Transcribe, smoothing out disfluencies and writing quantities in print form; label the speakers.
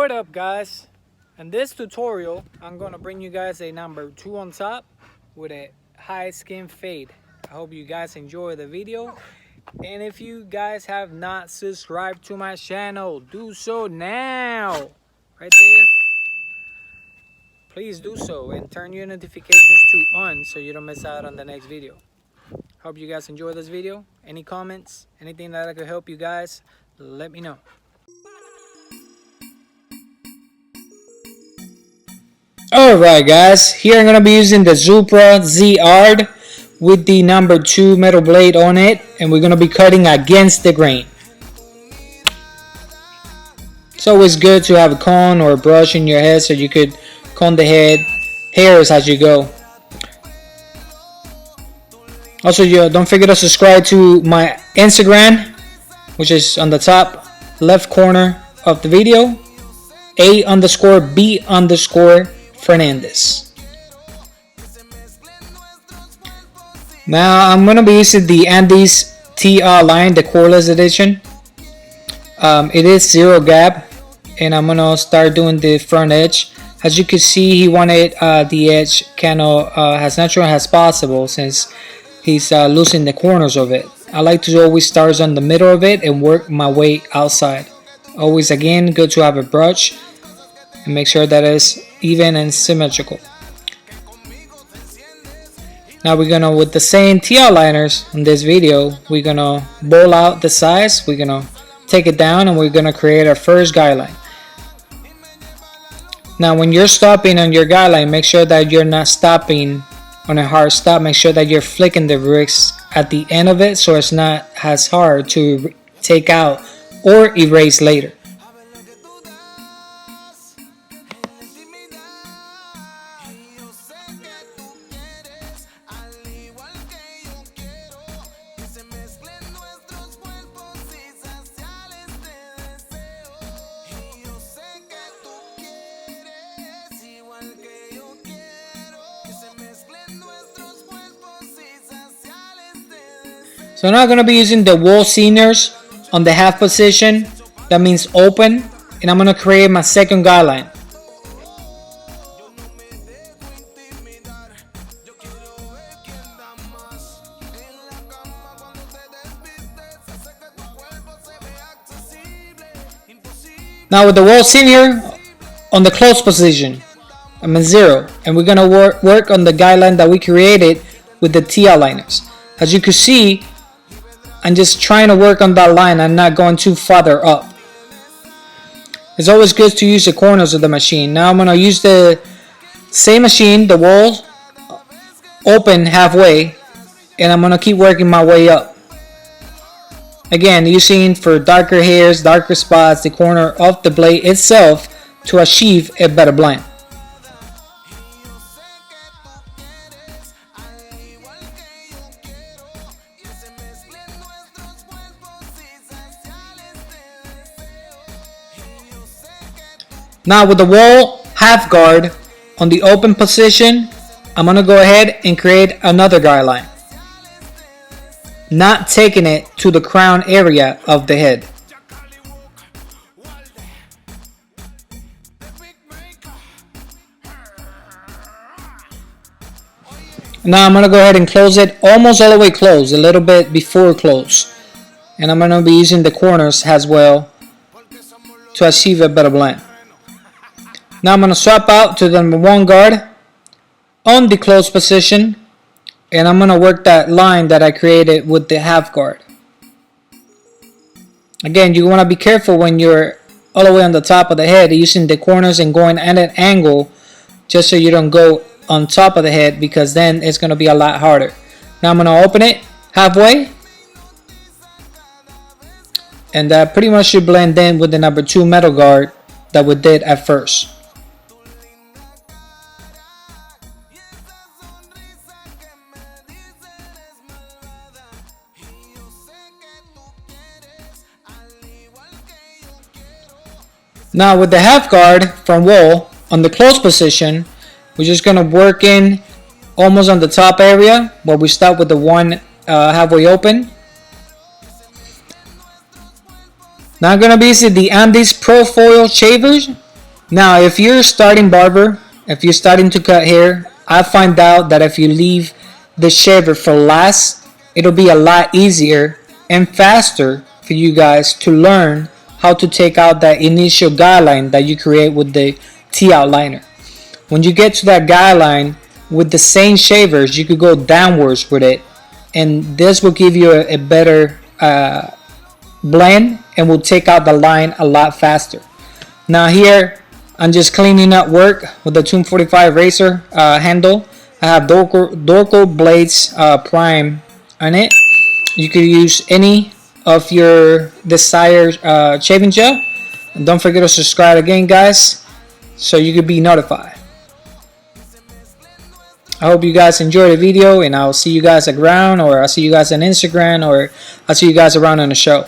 Speaker 1: What up, guys? In this tutorial I'm gonna bring you guys a number 2 on top with a high skin fade. I hope you guys enjoy the video, and if you guys have not subscribed to my channel, do so now, right there. Please do so and turn your notifications to on so you don't miss out on the next video. Hope you guys enjoy this video. Any comments, anything that I could help you guys, let me know. Alright guys, here I'm going to be using the SUORA ZR with the number 2 metal blade on it, and we're going to be cutting against the grain. It's always good to have a comb or a brush in your head so you could comb the hairs as you go. Also, don't forget to subscribe to my Instagram, which is on the top left corner of the video, A_B_Fernandez. Now I'm going to be using the ANDIS TR line, the cordless edition. It is 0 gap, and I'm going to start doing the front edge. As you can see, he wanted the edge kind of as natural as possible since he's losing the corners of it. I like to always start on the middle of it and work my way outside. Always, again, good to have a brush and make sure that it's even and symmetrical. Now we're gonna, with the same TR liners in this video, we're gonna bowl out the sides, we're gonna take it down, and we're gonna create our first guideline. Now when you're stopping on your guideline, make sure that you're not stopping on a hard stop. Make sure that you're flicking the bricks at the end of it so it's not as hard to take out or erase later. So now I'm going to be using the WAHL seniors on the half position. That means open. And I'm going to create my second guideline. Now with the WAHL senior on the close position, I'm in 0. And we're going to work on the guideline that we created with the TR liners. As you can see, I'm just trying to work on that line. I'm not going too farther up. It's always good to use the corners of the machine. Now I'm going to use the same machine, the WAHL, open halfway, and I'm going to keep working my way up. Again, using for darker hairs, darker spots, the corner of the blade itself to achieve a better blend. Now with the WAHL half guard on the open position, I'm going to go ahead and create another guideline, not taking it to the crown area of the head. Now I'm going to go ahead and close it almost all the way closed, a little bit before close. And I'm going to be using the corners as well to achieve a better blend. Now I'm going to swap out to the number 1 guard on the closed position, and I'm going to work that line that I created with the half guard. Again, you want to be careful when you're all the way on the top of the head using the corners and going at an angle, just so you don't go on top of the head, because then it's going to be a lot harder. Now I'm going to open it halfway, and that pretty much should blend in with the number 2 metal guard that we did at first. Now with the half guard from WAHL on the closed position, we're just going to work in almost on the top area where we start with the one halfway open. Now I'm going to be using the ANDIS PROFOIL shavers Now, if you're a starting barber, if you're starting to cut hair, I find out that if you leave the shaver for last, it'll be a lot easier and faster for you guys to learn how to take out that initial guideline that you create with the T outliner. When you get to that guideline with the same shavers, you could go downwards with it, and this will give you a better blend and will take out the line a lot faster. Now here I'm just cleaning up work with the 245 razor handle. I have DORCO blades prime on it. You could use any of your desired shaving gel, and don't forget to subscribe again, guys, so you could be notified. I hope you guys enjoyed the video, and I'll see you guys around, or I'll see you guys on Instagram, or I'll see you guys around on the show.